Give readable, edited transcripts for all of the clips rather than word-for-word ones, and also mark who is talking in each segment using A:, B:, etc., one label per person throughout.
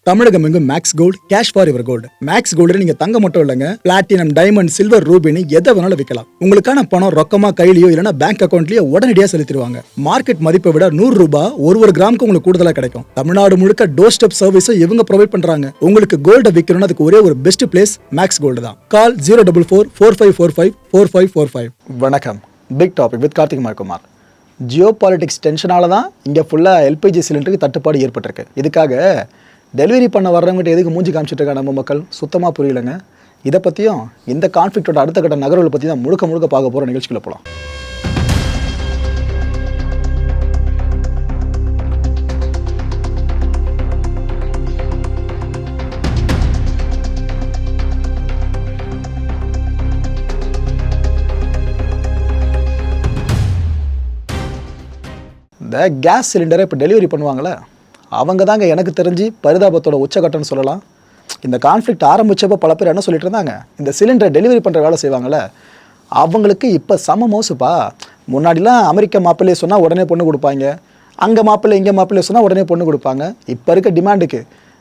A: தமிழகம் எங்கும் Max Gold cash for your gold. Max Gold நீங்க தங்க மட்டும் இல்லைங்க, பிளாட்டினம், டைமண்ட், சில்வர், ரூபினி எதை வேணாலும் விற்கலாம். உங்களுக்கான பணம் ரொக்கமா கையிலயோ இல்லைன்னா பேங்க் அக்கௌண்ட்லயோ உடனடியாக செலுத்திடுவாங்க. மார்க்கெட் மதிப்பை விட ₹100 ஒரு கிராமுக்கு உங்களுக்கு கூடுதலா கிடைக்கும். தமிழ்நாடு முழுக்க டோர் ஸ்டெப் சர்வீஸை இவங்க ப்ரொவைட் பண்றாங்க. உங்களுக்கு கோல்ட விற்கணும்னு அதுக்கு ஒரே ஒரு பெஸ்ட் பிளேஸ் மேக்ஸ் கோல்டு தான். கால் 04445454545. வணக்கம். Big topic with Karthik Mayakumar. Geopolitics டென்ஷனால தான் இங்கே ஃபுல்லாக எல்பிஜி சிலிண்டருக்கு தட்டுப்பாடு ஏற்பட்டிருக்கு. இதுக்காக டெலிவரி பண்ண வர்றவங்ககிட்ட எதுக்கு மூஞ்சி காமிச்சிட்டு இருக்காங்க நம்ம மக்கள் சுத்தமாக புரியலைங்க. இதை பற்றியும் இந்த கான்ஃப்ளிக்டோட அடுத்த கட்ட நகர்வுகளை பற்றி தான் முழுக்க பார்க்க போகிற நிகழ்ச்சிக்குள்ள போகலாம். இந்த கேஸ் சிலிண்டரை இப்போ டெலிவரி பண்ணுவாங்களே அவங்க தாங்க எனக்கு தெரிஞ்சு பரிதாபத்தோட உச்சகட்டம்னு சொல்லலாம். இந்த கான்ஃப்ளிக்ட் ஆரம்பித்தப்போ பல பேர் என்ன சொல்லிட்டு இருந்தாங்க, இந்த சிலிண்டரை டெலிவரி பண்ணுற வேலை செய்வாங்கள்ல அவங்களுக்கு இப்போ சம மோசுப்பா. முன்னாடிலாம் அமெரிக்க மாப்பிள்ளையை சொன்னால் உடனே பொண்ணு கொடுப்பாங்க, அங்கே மாப்பிள்ளை இங்கே மாப்பிள்ளையை சொன்னால் உடனே பொண்ணு கொடுப்பாங்க. இப்போ இருக்க டிமாண்டுக்கு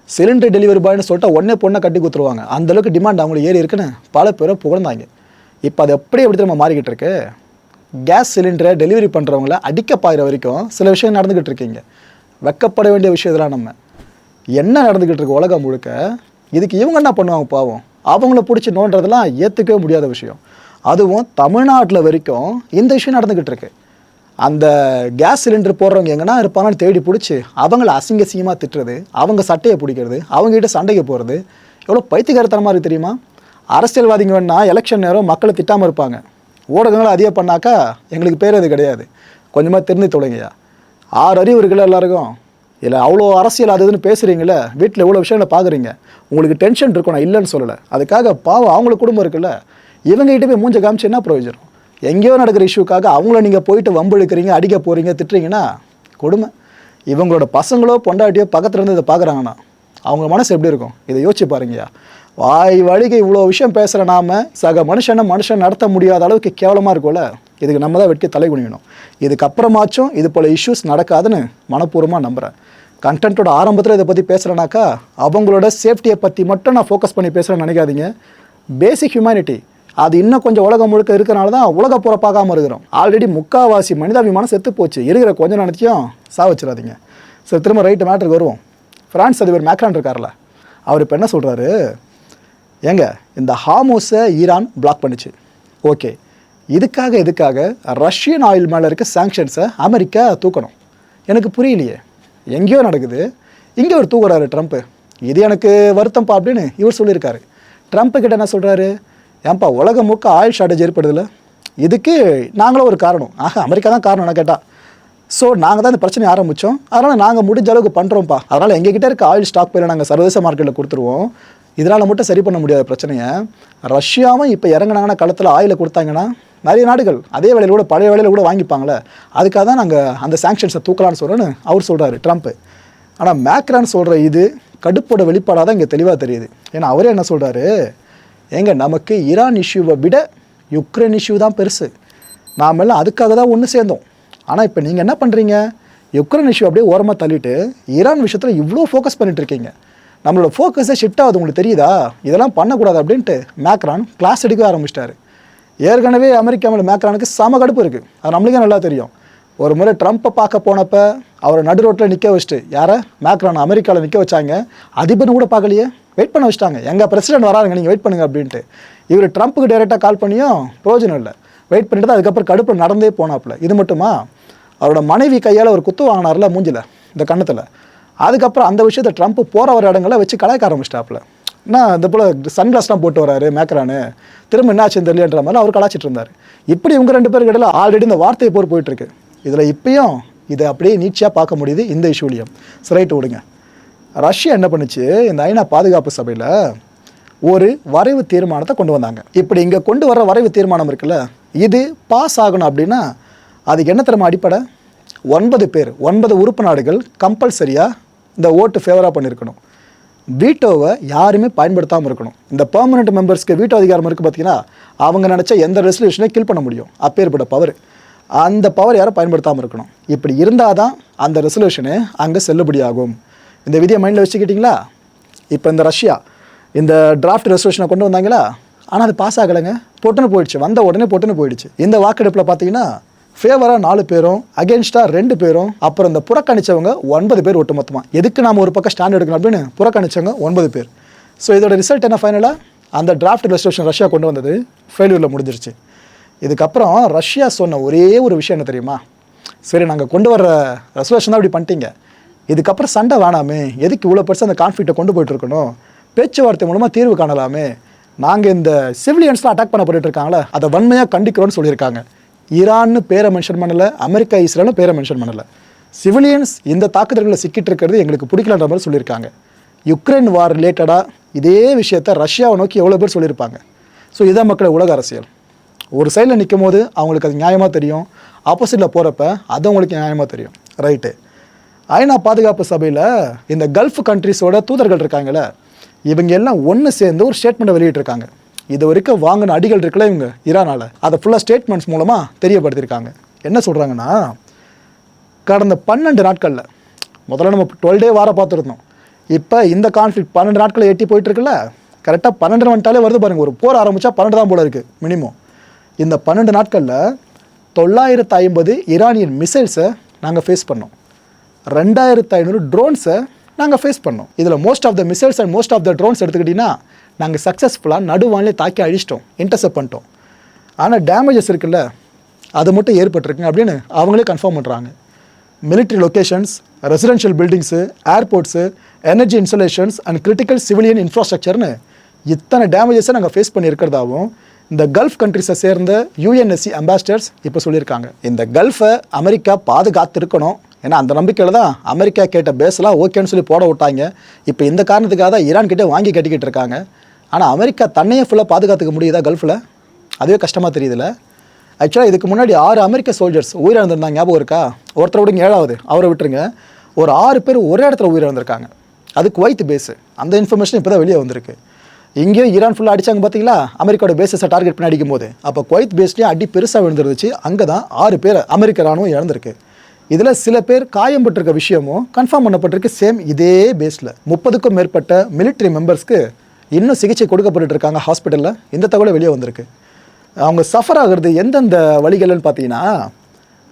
A: சிலிண்டர் டெலிவரி பாய்னு சொல்லிட்டு உடனே பொண்ணை கட்டி கொடுத்துருவாங்க. அந்தளவுக்கு டிமாண்ட் அவங்களுக்கு ஏறி இருக்குன்னு பல பேரை புகழ்ந்தாங்க. இப்போ அது எப்படி நம்ம மாறிக்கிட்டு இருக்கு. கேஸ் சிலிண்டரை டெலிவரி பண்ணுறவங்கள அடிக்க பாயிற வரைக்கும் சில விஷயம் நடந்துக்கிட்டு இருக்கீங்க. வெக்கப்பட வேண்டிய விஷயம் இதெல்லாம் நம்ம என்ன நடந்துக்கிட்டு இருக்கு உலகம் முழுக்க. இதுக்கு இவங்க என்ன பண்ணுவாங்க பாவம், அவங்கள பிடிச்சி நோன்றதெல்லாம் ஏற்றுக்கவே முடியாத விஷயம். அதுவும் தமிழ்நாட்டில் வரைக்கும் இந்த விஷயம் நடந்துக்கிட்டு இருக்கு. அந்த கேஸ் சிலிண்டர் போடுறவங்க எங்கன்னா இருப்பாங்கன்னு தேடி பிடிச்சி அவங்கள அசிங்கமாக திட்டுறது, அவங்க சட்டையை பிடிக்கிறது, அவங்ககிட்ட சண்டைக்கு போகிறது எவ்வளோ பைத்தியக்காரத்தனமாக இருக்குது தெரியுமா. அரசியல்வாதிங்க வேணா எலெக்ஷன் நேரம் மக்களை திட்டாமல் இருப்பாங்க, ஊடகங்களை அதிகம் பண்ணாக்கா எங்களுக்கு பேர் அது கிடையாது. கொஞ்சமாக தெரிஞ்சு தொலைங்கய்யா. 6 அறிவு இருக்குல்ல எல்லாருக்கும். இல்லை அவ்வளோ அரசியல் அது இதுன்னு பேசுகிறீங்களே, வீட்டில் எவ்வளோ விஷயங்களை பார்க்குறீங்க, உங்களுக்கு டென்ஷன் இருக்கும், நான் இல்லைன்னு சொல்லலை. அதுக்காக பாவம் அவங்களுக்கு குடும்பம் இருக்குல்ல, இவங்ககிட்ட போய் மூஞ்ச காமிச்சு என்ன பிரயோஜனம். எங்கேயோ நடக்கிற இஷ்யூக்காக அவங்கள நீங்கள் போயிட்டு வம்பு இழுக்கிறீங்க, அடிக்க போகிறீங்க, திட்டுறீங்கன்னா கொடுமை. இவங்களோட பசங்களோ பொண்டாட்டியோ பக்கத்துலேருந்து இதை பார்க்குறாங்கன்னா அவங்க மனசு எப்படி இருக்கும் இதை யோசிச்சு பாருங்கய்யா. வாய் வழிக்கு இவ்வளோ விஷயம் பேசுகிற நாம சக மனுஷன் நடத்த முடியாத அளவுக்கு கேவலமாக இருக்கும்ல. இதுக்கு நம்ம தான் வெட்கி தலை குனியணும். இதுக்கப்புறமாச்சும் இது போல் இஷ்யூஸ் நடக்காதுன்னு மனப்பூர்வமாக நம்புகிறேன். கண்டென்ட்டோட ஆரம்பத்தில் இதை பற்றி பேசுகிறேனாக்கா அவங்களோட சேஃப்டியை பற்றி மட்டும் நான் ஃபோக்கஸ் பண்ணி பேசுகிறேன்னு நினைக்காதீங்க. பேசிக் ஹியூமனிட்டி அது இன்னும் கொஞ்சம் உலகம் முழுக்க இருக்கிறனால தான் உலக புற பார்க்காம இருக்கிறோம். ஆல்ரெடி முக்கால்வாசி மனிதாபிமானம் செத்து போச்சு. இருக்கிற கொஞ்சம் நினைச்சியும் சாவச்சிடாதீங்க. சரி, திரும்ப ரைட்டு மேட்டருக்கு வருவோம். ஃப்ரான்ஸ் அதிபர் மேக்ரான் இருக்கார்ல, அவர் இப்போ என்ன சொல்கிறாரு, ஏங்க இந்த ஹார்மோஸை ஈரான் பிளாக் பண்ணிச்சு, ஓகே, இதுக்காக ரஷ்யன் ஆயில் மேலே இருக்க சாங்ஷன்ஸை அமெரிக்கா தூக்கணும். எனக்கு புரியலையே, எங்கேயோ நடக்குது, இங்கே ஒரு தூக்குறாரு ட்ரம்ப்பு. இது எனக்கு வருத்தம்ப்பா அப்படின்னு இவர் சொல்லியிருக்காரு. ட்ரம்ப்பு கிட்ட என்ன சொல்கிறாரு, ஏன்பா உலகம் முழுக்க ஆயில் ஷார்ட்டேஜ் ஏற்படுதில்ல, இதுக்கு நாங்களும் ஒரு காரணம், அமெரிக்கா தான் காரணம் என்ன கேட்டால். ஸோ நாங்கள் தான் இந்த பிரச்சனையை ஆரம்பித்தோம், அதனால் நாங்கள் முடிஞ்ச அளவுக்கு பண்ணுறோம்ப்பா, அதனால் எங்ககிட்ட இருக்க ஆயில் ஸ்டாக் பையில் நாங்கள் சர்வதேச மார்க்கெட்டில் கொடுத்துருவோம். இதனால் மட்டும் சரி பண்ண முடியாத பிரச்சனையை ரஷ்யாவும் இப்போ இறங்கினாங்கன்னா களத்தில் ஆயிலை கொடுத்தாங்கன்னா நிறைய நாடுகள் அதே வேலையில் கூட பழைய வேலையில் கூட வாங்கிப்பாங்களே, அதுக்காக தான் நாங்கள் அந்த சாங்ஷன்ஸை தூக்கலான்னு சொல்கிறோன்னு அவர் சொல்கிறாரு ட்ரம்ப்பு. ஆனால் மேக்ரான் சொல்கிற இது கடுப்போட வெளிப்பாடாக தான் இங்கே தெளிவாக தெரியுது. ஏன்னா அவரே என்ன சொல்கிறாரு, ஏங்க நமக்கு ஈரான் இஷ்யூவை விட யுக்ரைன் இஷ்யூ தான் பெருசு, நாம் எல்லாம் அதுக்காக தான் ஒன்று சேர்ந்தோம். ஆனால் இப்போ நீங்கள் என்ன பண்ணுறீங்க, யுக்ரைன் இஷ்யூ அப்படியே ஓரமாக தள்ளிட்டு ஈரான் விஷயத்தில் இவ்வளோ ஃபோக்கஸ் பண்ணிட்டு இருக்கீங்க. நம்மளோட ஃபோக்கஸை ஷிஃப்ட் ஆகுது, உங்களுக்கு தெரியுதா, இதெல்லாம் பண்ணக்கூடாது அப்படின்ட்டு மேக்ரான் கிளாஸ் எடுக்க ஆரம்பிச்சிட்டாரு. ஏற்கனவே அமெரிக்கா மேலே மேக்ரானுக்கு சம கடுப்பு இருக்குது, அது நம்மளுக்கே நல்லா தெரியும். ஒரு முறை ட்ரம்ப்பை பார்க்க போனப்போ அவரை நடு ரோட்டில் நிற்க வச்சுட்டு, யாரை மேக்ரான் அமெரிக்காவில் நிற்க வச்சாங்க, அதிபர்னு கூட பார்க்கலையே, வெயிட் பண்ண வச்சுட்டாங்க, எங்கள் பிரசிடென்ட் வராருங்க நீங்கள் வெயிட் பண்ணுங்க அப்படின்ட்டு. இவர் ட்ரம்ப்புக்கு டைரெக்டாக கால் பண்ணியும் பிரயோஜனம் இல்லை, வெயிட் பண்ணிட்டு தான் அதுக்கப்புறம் கடுப்பில் நடந்தே போனாப்புல. இது மட்டுமா, அவரோட மனைவி கையால் ஒரு குத்து வாங்கினார்ல மூஞ்சில், இந்த கண்ணத்தில். அதுக்கப்புறம் அந்த விஷயத்தை ட்ரம்ப் போகிற வர இடங்களை வச்சு கலாய்க்க ஆரம்பிச்சிட்டாப்புல. நான் இந்த போல் சன்கிளாஸ்லாம் போட்டு வராரு மேக்ரானு, திரும்ப என்னாச்சுன்னு தெரியலன்ற மாதிரி அவர் கலாச்சிட்டு இருந்தார். இப்படி இவங்க 2 பேருக்கு இடையில ஆல்ரெடி இந்த வார்த்தை போர் போயிட்டுருக்கு. இதில் இப்பயும் இதை அப்படியே நீட்சியாக பார்க்க முடியுது இந்த இஷ்யூலையும். ரைட்டு விடுங்க. ரஷ்யா என்ன பண்ணுச்சு, இந்த ஐநா பாதுகாப்பு சபையில் ஒரு வரைவு தீர்மானத்தை கொண்டு வந்தாங்க. இப்படி இங்கே கொண்டு வர வரைவு தீர்மானம் இருக்குல்ல, இது பாஸ் ஆகணும் அப்படின்னா அதுக்கு என்ன தெரியுமா அடிப்படை, 9 பேர் 9 உறுப்பு நாடுகள் கம்பல்சரியாக இந்த ஓட்டு ஃபேவராக பண்ணியிருக்கணும். வீட்டோவை யாருமே பயன்படுத்தாமல் இருக்கணும். இந்த பெர்மனெண்ட் மெம்பர்ஸ்க்கு வீட்டோ அதிகாரம் இருக்குது பார்த்தீங்கன்னா, அவங்க நினச்ச எந்த ரெசல்யூஷனையும் கில் பண்ண முடியும், அப்பேற்பட்ட பவர். அந்த பவர் யாரும் பயன்படுத்தாமல் இருக்கணும். இப்படி இருந்தால் தான் அந்த ரெசல்யூஷனு அங்கே செல்லுபடியாகும். இந்த விதியை மைண்டில் வச்சுக்கிட்டிங்களா? இப்போ இந்த ரஷ்யா இந்த டிராஃப்ட் ரெசல்யூஷனை கொண்டு வந்தாங்களா, ஆனால் அது பாஸ் ஆகலைங்க. பொட்டுன்னு போயிடுச்சு, வந்த உடனே பொட்டுன்னு போயிடுச்சு. இந்த வாக்கெடுப்பில் பார்த்தீங்கன்னா ஃபேவராக 4 பேரும், அகேன்ஸ்டாக 2 பேரும், அப்புறம் இந்த புறக்கணிச்சவங்க 9 பேர் ஒட்டு மொத்தமாக. எதுக்கு நாம் ஒரு பக்கம் ஸ்டாண்ட் எடுக்கணும் அப்படின்னு புறக்கணிச்சவங்க 9 பேர். ஸோ இதோட ரிசல்ட் என்ன ஃபைனலாக, அந்த டிராஃப்ட் ரெசல்யூஷன் ரஷ்யா கொண்டு வந்தது ஃபெயிலியரில் முடிஞ்சிருச்சு. இதுக்கப்புறம் ரஷ்யா சொன்ன ஒரே ஒரு விஷயம் என்ன தெரியுமா, சரி நாங்கள் கொண்டு வர ரெசல்யூஷன் தான் இப்படி பண்ணிட்டீங்க, இதுக்கப்புறம் சண்டை வேணாமே, எதுக்கு இவ்வளோ பெருசாக அந்த கான்ஃப்ளிக்ட்டை கொண்டு போயிட்டு இருக்கணும், பேச்சுவார்த்தை மூலமாக தீர்வு காணலாமே, நாங்கள் இந்த சிவிலியன்ஸ்லாம் அட்டாக் பண்ணப்பட்டு இருக்காங்களே அதை வன்மையாக கண்டிக்கிறோன்னு சொல்லியிருக்காங்க. ஈரான்னு பேரை மென்ஷன் பண்ணலை, அமெரிக்கா இஸ்ரேலும் பேரை மென்ஷன் பண்ணலை. சிவிலியன்ஸ் இந்த தாக்குதல்களில் சிக்கிட்டு இருக்கிறது எங்களுக்கு பிடிக்கலன்ற மாதிரி சொல்லியிருக்காங்க. யுக்ரைன் வார் ரிலேட்டடாக இதே விஷயத்தை ரஷ்யாவை நோக்கி எவ்வளோ பேர் சொல்லியிருப்பாங்க. ஸோ இதான் மக்களை உலக அரசியல். ஒரு சைடில் நிற்கும் போது அவங்களுக்கு அது நியாயமாக தெரியும், ஆப்போசிட்டில் போகிறப்ப அது அவங்களுக்கு நியாயமாக தெரியும். ரைட்டு. ஐநா பாதுகாப்பு சபையில் இந்த கல்ஃப் கண்ட்ரிஸோட தூதர்கள் இருக்காங்களே, இவங்க எல்லாம் ஒன்று சேர்ந்து ஒரு ஸ்டேட்மெண்ட்டை வெளியிட்டிருக்காங்க. இது வரைக்கும் வாங்கின அடிகள் இருக்குல்ல இவங்க ஈரானால், அதை ஃபுல்லாக ஸ்டேட்மெண்ட்ஸ் மூலமாக தெரியப்படுத்தியிருக்காங்க. என்ன சொல்கிறாங்கன்னா, கடந்த 12 நாட்களில், முதல்ல நம்ம 12 டே வார பார்த்துருந்தோம், இப்போ இந்த கான்ஃப்ளிக்ட் 12 நாட்களில் எட்டி போயிட்டுருக்குல்ல, கரெக்டாக 12 வந்துட்டாலே வருது பாருங்கள். ஒரு போர் ஆரம்பித்தா 12 தான் போல இருக்குது மினிமம். இந்த 12 நாட்களில் 950 ஈரானியன் மிசைல்ஸை நாங்கள் ஃபேஸ் பண்ணோம், 2500 ட்ரோன்ஸை நாங்கள் ஃபேஸ் பண்ணோம். இதில் most of the missiles and most of the drones எடுத்துக்கிட்டிங்கன்னா நாங்கள் சக்ஸஸ்ஃபுல்லாக நடுவானிலே தாக்கி அழிச்சிட்டோம், இன்டர்செப்ட் பண்ணிட்டோம். ஆனால் டேமேஜஸ் இருக்குல்ல அது மட்டும் ஏற்பட்டிருக்குங்க அப்படின்னு அவங்களே கன்ஃபார்ம் பண்ணுறாங்க. Military locations, residential buildings, airports, energy installations and critical civilian இன்ஃப்ராஸ்ட்ரக்சர்னு இத்தனை டேமேஜஸை நாங்கள் ஃபேஸ் பண்ணியிருக்கிறதாகவும் இந்த கல்ஃப் கண்ட்ரிஸை சேர்ந்த யுஎன்எஸ்சி அம்பாசிடர்ஸ் இப்போ சொல்லியிருக்காங்க. இந்த கல்ஃபை அமெரிக்கா பாதுகாத்திருக்கணும், ஏன்னா அந்த நம்பிக்கையில் தான் அமெரிக்கா கேட்ட பேஸ்லாம் ஓகேன்னு சொல்லி போட விட்டாங்க. இப்போ இந்த காரணத்துக்காக தான் ஈரான் கிட்டே வாங்கி கட்டிக்கிட்டு இருக்காங்க. ஆனால் அமெரிக்கா தன்னையே ஃபுல்லாக பாதுகாத்துக்க முடியுதா கல்ஃபில், அதுவே கஷ்டமாக தெரியுதுல்ல. ஆக்சுவலாக இதுக்கு முன்னாடி 6 அமெரிக்க சோல்ஜர்ஸ் உயிரிழந்திருந்தாங்க, ஞாபகம் இருக்கா? ஒருத்தர் விடுங்க, 7வது அவரை விட்டுருங்க. ஒரு 6 பேர் ஒரே இடத்துல உயிரிழந்திருக்காங்க. அது குவைத் பேஸு. அந்த இன்ஃபர்மேஷன் இப்போ தான் வெளியே வந்திருக்கு. இங்கேயும் ஈரான் ஃபுல்லாக அடித்தாங்க பார்த்தீங்களா, அமெரிக்காவோட பேஸஸை டார்கெட் பண்ணி அடிக்கும் போது. அப்போ குவைத் பேஸ்லேயும் அடி பெருசாக விழுந்துருந்துச்சு. அங்கே தான் 6 பேர் அமெரிக்க ராணுவம் இழந்திருக்கு. இதில் சில பேர் காயம்பட்டிருக்க விஷயமும் கன்ஃபார்ம் பண்ணப்பட்டிருக்கு. சேம் இதே பேஸில் 30க்கும் மேற்பட்ட மிலிட்ரி மெம்பர்ஸ்க்கு இன்னும் சிகிச்சை கொடுக்கப்பட்டு இருக்காங்க ஹாஸ்பிட்டலில். இந்த தகவலை வெளியே வந்திருக்கு. அவங்க சஃபர் ஆகிறது எந்தெந்த வழிகள்னு பார்த்தீங்கன்னா,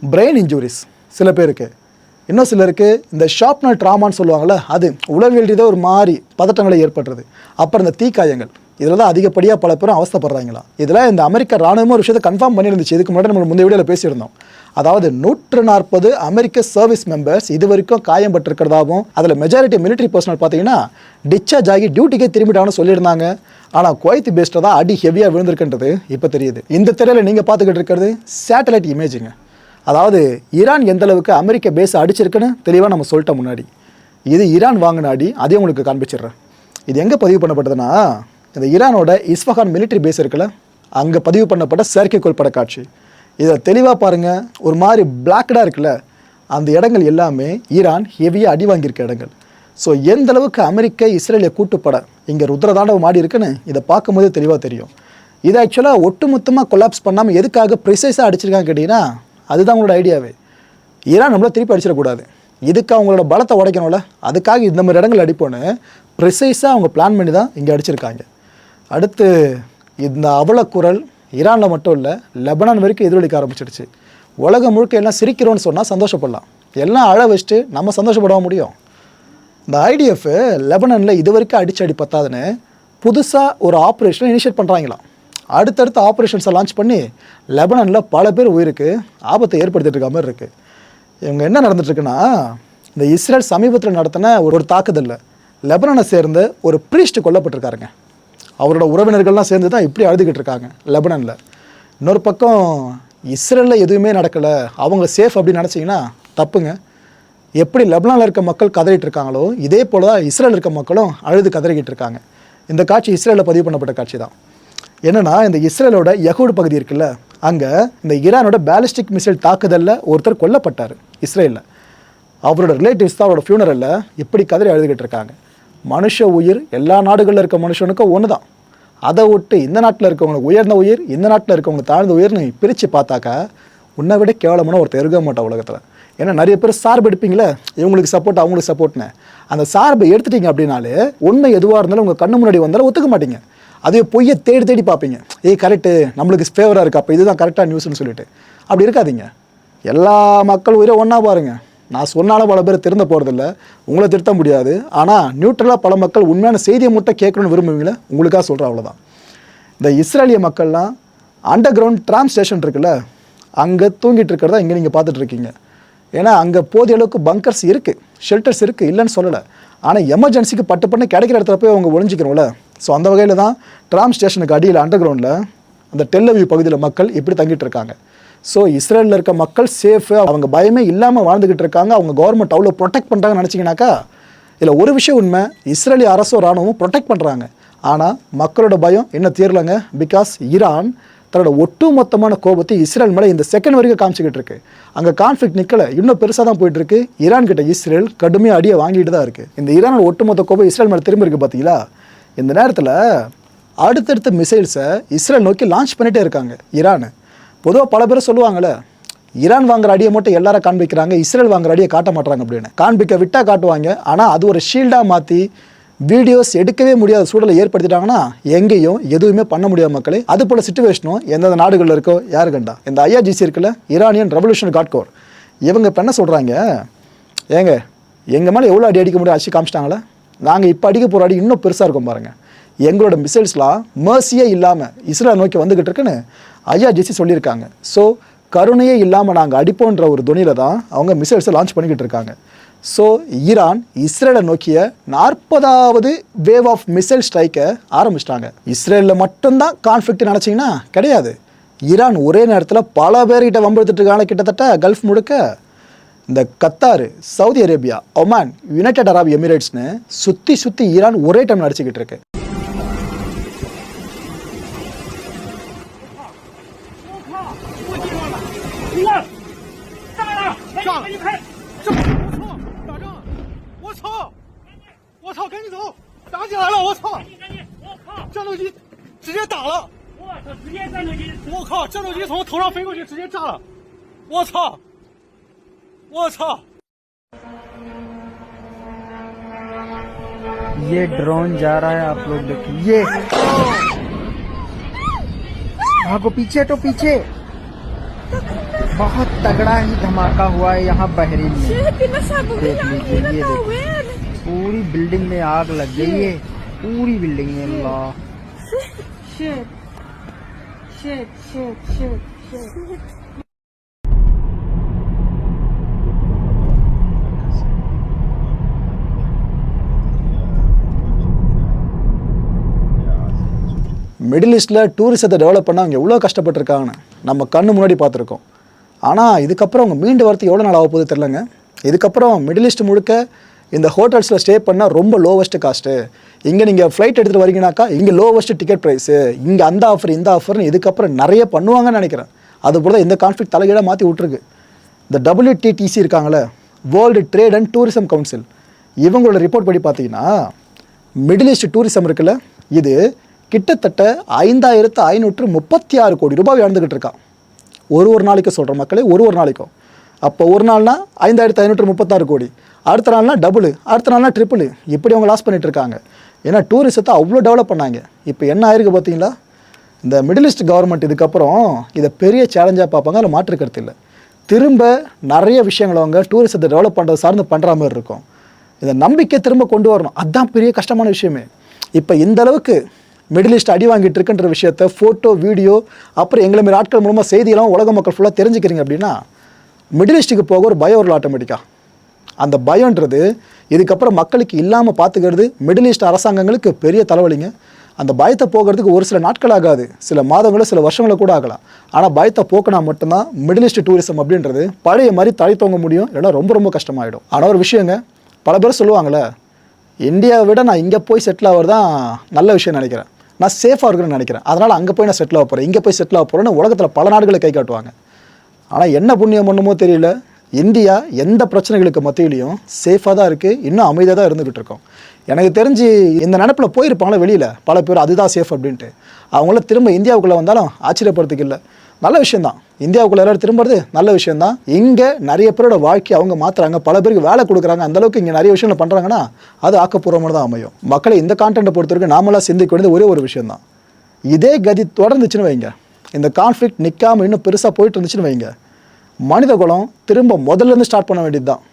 A: பிரெயின் இன்ஜுரிஸ் சில பேருக்கு, இன்னும் சிலருக்கு இந்த ஷாப்னர் ட்ராமான்னு சொல்லுவாங்கள்ல, அது உளவியல் ரீதியாக ஒரு மாதிரி பதட்டங்களை ஏற்படுறது. அப்புறம் இந்த தீக்காயங்கள், இதில் தான் அதிகப்படியாக பல பேரும் அவஸ்தைப்படுறாங்களா. இதில் இந்த அமெரிக்க ராணுவமும் ஒரு விஷயத்தை கன்ஃபார்ம் பண்ணியிருந்துச்சு. இதுக்கு முன்னாடி நம்ம முந்தைய வீடியோவில் பேசியிருந்தோம். அதாவது 140 அமெரிக்க சர்வீஸ் மெம்பர்ஸ் இது வரைக்கும் காயம்பட்டிருக்கிறதாகவும், அதில் மெஜாரிட்டி மிலிட்ரி பர்சனல் பார்த்தீங்கன்னா டிஸ்சார்ஜ் ஆகி டியூட்டிக்கே திரும்பிட்டாங்கன்னு சொல்லியிருந்தாங்க. ஆனால் குவைத் பேஸ்டில் தான் அடி ஹெவியாக விழுந்திருக்குன்றது இப்போ தெரியுது. இந்த திரையில் நீங்கள் பார்த்துக்கிட்டு இருக்கிறது சேட்டலைட் இமேஜிங்க. அதாவது ஈரான் எந்த அளவுக்கு அமெரிக்க பேஸை அடிச்சிருக்குன்னு தெளிவாக நம்ம சொல்லிட்டோம் முன்னாடி. இது ஈரான் வாங்கின அடி, அதையும் உங்களுக்கு காண்பிச்சிடுறேன். இது எங்கே பதிவு பண்ணப்பட்டதுன்னா, இந்த ஈரானோட இஸ்ஃபஹான் மிலிட்ரி பேஸ் இருக்குல்ல, அங்கே பதிவு பண்ணப்பட்ட செயற்கைக்கோள் படக்காட்சி. இதை தெளிவாக பாருங்கள். ஒரு மாதிரி பிளாக்டாக இருக்குல்ல, அந்த இடங்கள் எல்லாமே ஈரான் ஹெவியாக அடி வாங்கியிருக்க இடங்கள். ஸோ எந்த அளவுக்கு அமெரிக்க இஸ்ரேலிய கூட்டுப்பட இங்கே ருத்ரதாண்டவம் ஆடி இருக்குன்னு இதை பார்க்கும்போதே தெளிவாக தெரியும். இது ஆக்சுவலாக ஒட்டுமொத்தமாக கொலாப்ஸ் பண்ணாமல் எதுக்காக ப்ரிசைஸாக அடிச்சிருக்காங்க கேட்டிங்கன்னா, அதுதான் அவங்களோட ஐடியாவே. ஈரான் நம்மள திருப்பி அடிச்சிடக்கூடாது, இதுக்கு அவங்களோட பலத்தை உடைக்கணும்ல, அதுக்காக இந்த மாதிரி இடங்கள் அடிப்போன்னு ப்ரிசைஸாக அவங்க பிளான் பண்ணி தான் இங்கே அடிச்சிருக்காங்க. அடுத்து இந்த அவலக்குரல் ஈரானில் மட்டும் இல்லை, லெபனான் வரைக்கும் எதிரொலிக்க ஆரம்பிச்சிடுச்சு. உலகம் முழுக்க எல்லாம் சிரிக்கிறோன்னு சொன்னால் சந்தோஷப்படலாம், எல்லாம் அழ வச்சுட்டு நம்ம சந்தோஷப்பட முடியும். இந்த ஐடிஎஃப் லெபனானில் இது வரைக்கும் அடி பத்தாதுன்னு புதுசாக ஒரு ஆப்ரேஷனை இனிஷியேட் பண்ணுறாங்களாம். அடுத்தடுத்த ஆப்ரேஷன்ஸை லான்ச் பண்ணி லெபனானில் பல பேர் உயிருக்கு ஆபத்தை ஏற்படுத்திட்டு இருக்க மாதிரி இருக்குது. இவங்க என்ன நடந்துட்டுருக்குன்னா, இந்த இஸ்ரேல் சமீபத்தில் நடத்தின ஒரு தாக்குதலில் லெபனானை சேர்ந்த ஒரு ப்ரீஸ்ட் கொல்லப்பட்டிருக்காருங்க. அவரோட உறவினர்கள்லாம் சேர்ந்து தான் இப்படி அழுதுகிட்டு இருக்காங்க லெபனானில். இன்னொரு பக்கம் இஸ்ரேலில் எதுவுமே நடக்கலை, அவங்க சேஃப் அப்படின்னு நினச்சிங்கன்னா தப்புங்க. எப்படி லெபனானில் இருக்க மக்கள் கதறிட்டு இருக்காங்களோ இதே போல் தான் இஸ்ரேல் இருக்க மக்களும் அழுது கதறிக்கிட்டு இருக்காங்க. இந்த காட்சி இஸ்ரேலில் பதிவு பண்ணப்பட்ட காட்சி தான். என்னென்னா, இந்த இஸ்ரேலோட யஹூட் பகுதி இருக்குல்ல, அங்கே இந்த ஈரானோட பேலிஸ்டிக் மிசைல் தாக்குதலில் ஒருத்தர் கொல்லப்பட்டார் இஸ்ரேலில். அவரோட ரிலேட்டிவ்ஸ் தான் அவரோட ஃபியூனரலில் இப்படி கதறி அழுதுகிட்டு இருக்காங்க. மனுஷ உயிர் எல்லா நாடுகளில் இருக்க மனுஷனுக்கும் ஒன்று தான். அதை விட்டு இந்த நாட்டில் இருக்கவங்களுக்கு உயர்ந்த உயிர், இந்த நாட்டில் இருக்கவங்களுக்கு தாழ்ந்த உயிர்னு பிரித்து பார்த்தாக்கா உன்னை விட கேவலமான ஒருத்தர் இருக்க மாட்டான் உலகத்தில். ஏன்னா நிறைய பேர் சார்பு எடுப்பீங்களே, இவங்களுக்கு சப்போர்ட் அவங்களுக்கு சப்போர்ட்னு. அந்த சார்பை எடுத்துட்டீங்க அப்படின்னாலே உண்மை எதுவாக இருந்தாலும் உங்கள் கண்ணு முன்னாடி வந்தாலும் ஒத்துக்க மாட்டீங்க. அதே பொய்யை தேடி தேடி பார்ப்பீங்க. கரெக்டு, நம்மளுக்கு ஃபேவராக இருக்குது, அப்போ இதுதான் கரெக்டாக நியூஸ்னு சொல்லிட்டு. அப்படி இருக்காதீங்க. எல்லா மக்கள் உயிரை ஒன்றா பாருங்கள். நான் சொன்னாலும் பல பேர் திருந்த போகிறதில்ல, உங்களை திருத்த முடியாது. ஆனால் நியூட்ரலாக பல மக்கள் உண்மையான செய்தியை மட்டும் கேட்கணும்னு விரும்புவீங்களே, உங்களுக்காக சொல்கிறேன், அவ்வளோதான். இந்த இஸ்ரேலிய மக்கள்லாம் அண்டர் கிரவுண்ட் ட்ராம் ஸ்டேஷன் இருக்குல்ல, அங்கே தூங்கிட்டு இருக்கிறதா இங்கே நீங்கள் பார்த்துட்ருக்கீங்க. ஏன்னா அங்கே போதிய அளவுக்கு பங்கர்ஸ் இருக்குது, ஷெல்டர்ஸ் இருக்குது, இல்லைன்னு சொல்லலை. ஆனால் எமர்ஜென்சிக்கு பட்டு கிடைக்கிற இடத்துல போய் அவங்க ஒழிஞ்சிக்கணும்ல. ஸோ அந்த வகையில் தான் ட்ராம் ஸ்டேஷனுக்கு அடியில் அண்டர் கிரவுண்டில் அந்த டெல்லவியூ பகுதியில் மக்கள் இப்படி தங்கிட்டு இருக்காங்க. ஸோ இஸ்ரேலில் இருக்க மக்கள் சேஃபு, அவங்க பயமே இல்லாமல் வாழ்ந்துக்கிட்டு இருக்காங்க. அவங்க கவர்மெண்ட் அவ்வளோ ப்ரொடெக்ட் பண்ணுறாங்கன்னு நினச்சிங்கனாக்கா, இதில் ஒரு விஷயம் உண்மை, இஸ்ரேலிய அரசும் ராணுவமும் ப்ரொடெக்ட் பண்ணுறாங்க. ஆனால் மக்களோட பயம் இன்னும் தீரலைங்க. பிகாஸ் ஈரான் தன்னோட ஒட்டுமொத்தமான கோபத்தை இஸ்ரேல் மேலே இந்த செகண்ட் வரைக்கும் காமிச்சிக்கிட்டு இருக்கு. அங்கே கான்ஃப்ளிக்ட் நிற்கலை, இன்னும் பெருசாக தான் போயிட்டுருக்கு. ஈரான் கிட்ட இஸ்ரேல் கடுமையாக அடியை வாங்கிட்டு தான் இருக்குது. இந்த ஈரானோட ஒட்டுமொத்த கோபம் இஸ்ரேல் மேலே திரும்பி இருக்குது பார்த்தீங்களா. இந்த நேரத்தில் அடுத்தடுத்த மிசைல்ஸை இஸ்ரேல் நோக்கி லான்ச் பண்ணிகிட்டே இருக்காங்க ஈரான். பொதுவாக பல பேர் சொல்லுவாங்களே, ஈரான் வாங்குற அடியை மட்டும் எல்லாரும் காண்பிக்கிறாங்க, இஸ்ரேல் வாங்குற அடியை காட்ட மாட்டாங்க அப்படின்னு. காண்பிக்க விட்டால் காட்டுவாங்க, ஆனால் அது ஒரு ஷீல்டாக மாற்றி வீடியோஸ் எடுக்கவே முடியாத சூழலை ஏற்படுத்திட்டாங்கன்னா எங்கேயும் எதுவுமே பண்ண முடியாத மக்களே. அது போல் சுச்சுவேஷனும் எந்தெந்த நாடுகளில் இருக்கோ யாரு கண்டா. இந்த ஐஆர்ஜிசி இருக்குல்ல, ஈரானியன் ரெவல்யூஷன் காட் கோர், இவங்க இப்போ என்ன சொல்கிறாங்க, எங்கள் மேலே எவ்வளோ அடி அடிக்க முடியும் அடிச்சு காமிச்சிட்டாங்களே, நாங்கள் இப்போ அடிக்க போகிற அடி இன்னும் பெருசாக இருக்கும் பாருங்கள், எங்களோட மிசைல்ஸ்லாம் மர்சியே இல்லாமல் இஸ்ரேல் நோக்கி வந்துக்கிட்டு இருக்குன்னு ஐஆர்ஜிசி சொல்லியிருக்காங்க. ஸோ கருணையே இல்லாமல் நாங்கள் அடிப்போன்ற ஒரு துணியில் தான் அவங்க மிசைல்ஸை லான்ச் பண்ணிக்கிட்டு இருக்காங்க. ஸோ ஈரான் இஸ்ரேலை நோக்கிய 40வது வேவ் ஆஃப் மிசைல் ஸ்ட்ரைக்கை ஆரம்பிச்சிட்டாங்க. இஸ்ரேலில் மட்டும்தான் கான்ஃப்ளிக்ட் நினச்சிங்கன்னா கிடையாது. ஈரான் ஒரே நேரத்தில் பல பேர்கிட்ட வம்பெடுத்துட்டு இருக்காங்க. கிட்டத்தட்ட கல்ஃப் முழுக்க இந்த Qatar, Saudi Arabia, Oman, United Arab எமிரேட்ஸ்னு சுற்றி ஈரான் ஒரே டைம் அடிச்சுக்கிட்டு இருக்கு.
B: 我操！赶紧走，打起来了！我操！战斗机直接打了！我操！直接战斗机！我靠！战斗机从头上飞过去，直接炸了！我操！我操！ये
C: ड्रोन जा रहा है, आप लोग देखिए। ये भागो, पीछे तो पीछे। बहुत तगड़ा ही धमाका हुआ है यहाँ बहरीन में। देख लीजिए, ये देखिए पूरी बिल्डिंग में आग लग गई है, पूरी बिल्डिंग में। अल्लाह shit shit shit shit shit.
A: Middle ஈஸ்ட்டில் டூரிசத்தை டெவலப் பண்ண அவங்க எவ்வளோ கஷ்டப்பட்டுருக்காங்கன்னு நம்ம கண்ணு முன்னாடி பார்த்துருக்கோம். ஆனால் இதுக்கப்புறம் அவங்க மீண்டு வரத்து எவ்வளோ நாள் ஆக போகுது தெரிலங்க. இதுக்கப்புறம் மிடில் ஈஸ்ட் முழுக்க இந்த ஹோட்டல்ஸில் ஸ்டே பண்ணால் ரொம்ப லோவஸ்ட்டு காஸ்ட்டு. இங்கே நீங்கள் ஃப்ளைட் எடுத்துகிட்டு வரீங்கனாக்கா இங்கே லோவஸ்ட்டு டிக்கெட் ப்ரைஸு, இங்கே அந்த ஆஃபர் இந்த ஆஃபர்னு இதுக்கப்புறம் நிறைய பண்ணுவாங்கன்னு நினைக்கிறேன். அதுபோல் தான் இந்த கான்ஃப்ளிக்ட் தலைகீழாக மாற்றி விட்ருக்கு. இந்த WTTC இருக்காங்களே, world trade and tourism council, இவங்களோட ரிப்போர்ட் படி பார்த்தீங்கன்னா மிடில் ஈஸ்ட் டூரிசம் இருக்குல்ல, இது கிட்டத்தட்ட 5536 கோடி ரூபாய் இழந்துக்கிட்டு இருக்கான். ஒரு நாளைக்கு சொல்கிற மக்களே, ஒரு நாளைக்கும். அப்போ ஒரு நாள்னா 5536 கோடி, அடுத்த நாள்னா டபுள், அடுத்த நாள்னா ட்ரிபிள், இப்படி அவங்க லாஸ் பண்ணிகிட்டு இருக்காங்க. ஏன்னா டூரிசத்தை அவ்வளோ டெவலப் பண்ணாங்க. இப்போ என்ன ஆயிருக்கு பார்த்தீங்களா, இந்த மிடில் ஈஸ்ட் கவர்மெண்ட் இதுக்கப்புறம் இதை பெரிய சேலஞ்சாக பார்ப்பாங்க, அதில் மாற்றுக்கிறது இல்லை. திரும்ப நிறைய விஷயங்களை அவங்க டூரிசத்தை டெவலப் பண்ணுறது சார்ந்து பண்ணுற மாதிரி இருக்கும். இதை நம்பிக்கை திரும்ப கொண்டு வரணும், அதுதான் பெரிய கஷ்டமான விஷயமே. இப்போ இந்த அளவுக்கு மிடில் ஈஸ்ட் அடி வாங்கிட்டு இருக்குன்ற விஷயத்த ஃபோட்டோ, வீடியோ, அப்புறம் எங்களை மாரி ஆட்கள் மூலமாக செய்தியெல்லாம் உலக மக்கள் ஃபுல்லாக தெரிஞ்சுக்கிறீங்க அப்படின்னா மிடில் ஈஸ்ட்டுக்கு போக ஒரு பயம் வரல ஆட்டோமேட்டிக்காக. அந்த பயன்றது இதுக்கப்புறம் மக்களுக்கு இல்லாமல் பார்த்துக்கிறது மிடில் ஈஸ்ட் அரசாங்கங்களுக்கு பெரிய தலைவலிங்க. அந்த பயத்தை போகிறதுக்கு ஒரு சில நாட்கள் ஆகாது, சில மாதங்களோ சில வருஷங்களோ கூட ஆகலாம். ஆனால் பயத்தை போக்கினா மட்டும்தான் மிடில் ஈஸ்ட் டூரிசம் அப்படின்றது பழைய மாதிரி தலை தோங்க முடியும், இல்லைனா ரொம்ப ரொம்ப கஷ்டமாயிடும். ஆனால் ஒரு விஷயங்க, பல பேர் சொல்லுவாங்களே, இந்தியாவை விட நான் இங்கே போய் செட்டில் ஆகிறது தான் நல்ல விஷயம் நினைக்கிறேன், நான் சேஃபாக இருக்குன்னு நினைக்கிறேன், அதனால் அங்கே போய் நான் செட்டில் ஆக போகிறேன், இங்கே போய் செட்டில் ஆக போகிறேன்னு உலகத்தில் பல நாடுகளை கை காட்டுவாங்க. ஆனால் என்ன புண்ணியம் பண்ணுமோ தெரியல, இந்தியா எந்த பிரச்சனைகளுக்கு மத்தியிலையும் சேஃபாக தான் இருக்குது, இன்னும் அமைதியாக தான் இருந்துக்கிட்டு இருக்கோம். எனக்கு தெரிஞ்சு இந்த நினப்பில் போயிருப்பாங்களே வெளியில் பல பேர், அதுதான் சேஃப் அப்படின்ட்டு. அவங்கள திரும்ப இந்தியாவுக்குள்ளே வந்தாலும் ஆச்சரியப்படுறதுக்கு இல்லை. நல்ல விஷயம்தான். இந்தியாவுக்குள்ள எல்லாரும் திரும்புறது நல்ல விஷயம்தான். இங்கே நிறைய பேரோட வாழ்க்கை அவங்க மாற்றுறாங்க, பல பேருக்கு வேலை கொடுக்குறாங்க, அந்தளவுக்கு இங்கே நிறைய விஷயங்கள் பண்ணுறாங்கன்னா அது ஆக்கப்பூர்வமாக தான் அமையும். மக்களை இந்த கான்டென்ட்டை பொறுத்த வரைக்கும் நாமெல்லாம் சிந்திக்க வேண்டியது ஒரே ஒரு விஷயம்தான். இதே கதி தொடர்ந்துச்சுன்னு வைங்க, இந்த கான்ஃப்ளிக்ட் நிற்காமல் இன்னும் பெருசாக போயிட்டு இருந்துச்சுன்னு வைங்க, மனித குலம் திரும்ப முதல்ல இருந்து ஸ்டார்ட் பண்ண வேண்டியது தான்.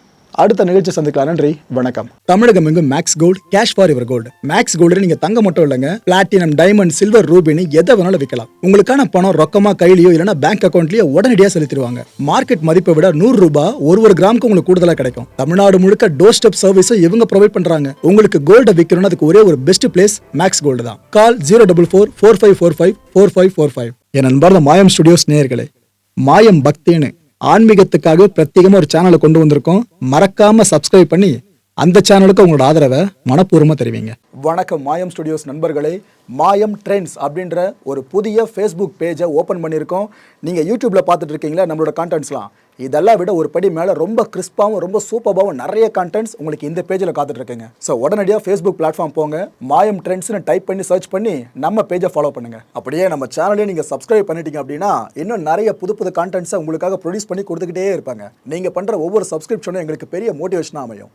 A: அடுத்த நிகழ்ச்சி சந்திக்கலாம். நன்றி, வணக்கம். தமிழகம் எங்கும் Max Gold, cash for your gold. Max Gold நீங்க தங்க மட்டும் இல்லைங்க, பிளாட்டினம், டைமண்ட், சில்வர், ரூபினி எதை வேணாலும் விற்கலாம். உங்களுக்கான பணம் ரொக்கமா கையிலயோ இல்லைன்னா பேங்க் அக்கௌண்ட்லயோ உடனடியாக செலுத்திடுவாங்க. மார்க்கெட் மதிப்பை விட 100 ரூபாய் ஒரு கிராமுக்கு உங்களுக்கு கூடுதலா கிடைக்கும். தமிழ்நாடு முழுக்க டோர் ஸ்டெப் சர்வீஸும் இவங்க ப்ரொவைட் பண்றாங்க. உங்களுக்கு கோல்ட விற்கணும்னா அதுக்கு ஒரே ஒரு பெஸ்ட் பிளேஸ் மேக்ஸ் கோல்டு தான். கால் 04445454545. என் அன்பார்ந்த மாயம் ஸ்டுடியோஸ் நேயர்களே, மாயம் பக்தின்னு ஆன்மீகத்துக்காக பிரத்யேகமாக ஒரு சேனலை கொண்டு வந்திருக்கோம். மறக்காம சப்ஸ்கிரைப் பண்ணி அந்த சேனலுக்கு உங்களோட ஆதரவை மனப்பூர்வமாக தெரிவிங்க. வணக்கம் மாயம் ஸ்டுடியோஸ் நண்பர்களே. மாயம் ட்ரெண்ட்ஸ் அப்படின்ற ஒரு புதிய ஃபேஸ்புக் பேஜை ஓப்பன் பண்ணியிருக்கோம். நீங்கள் யூடியூப்பில் பார்த்துட்டு இருக்கீங்களா நம்மளோட கான்டென்ட்ஸ்லாம், இதெல்லாம் விட ஒரு படி மேலே ரொம்ப கிறிஸ்பாகவும் ரொம்ப சூப்பராகவும் நிறைய கான்டென்ட்ஸ் உங்களுக்கு இந்த பேஜில் காத்துட்டு இருக்குங்க. ஸோ உடனடியாக ஃபேஸ்புக் பிளாட்ஃபார்ம் போங்க, மாயம் ட்ரெண்ட்ஸ்னு டைப் பண்ணி சர்ச் பண்ணி நம்ம பேஜை ஃபாலோ பண்ணுங்கள். அப்படியே நம்ம சேனலையும் நீங்கள் சப்ஸ்கிரைப் பண்ணிட்டீங்க அப்படின்னா இன்னும் நிறைய புது கான்டென்ட்ஸை உங்களுக்காக ப்ரொடியூஸ் பண்ணி கொடுத்துக்கிட்டே இருப்பாங்க. நீங்கள் பண்ணுற ஒவ்வொரு சப்ஸ்கிரிப்ஷனும் எங்களுக்கு பெரிய மோட்டிவேஷனாக அமையும்.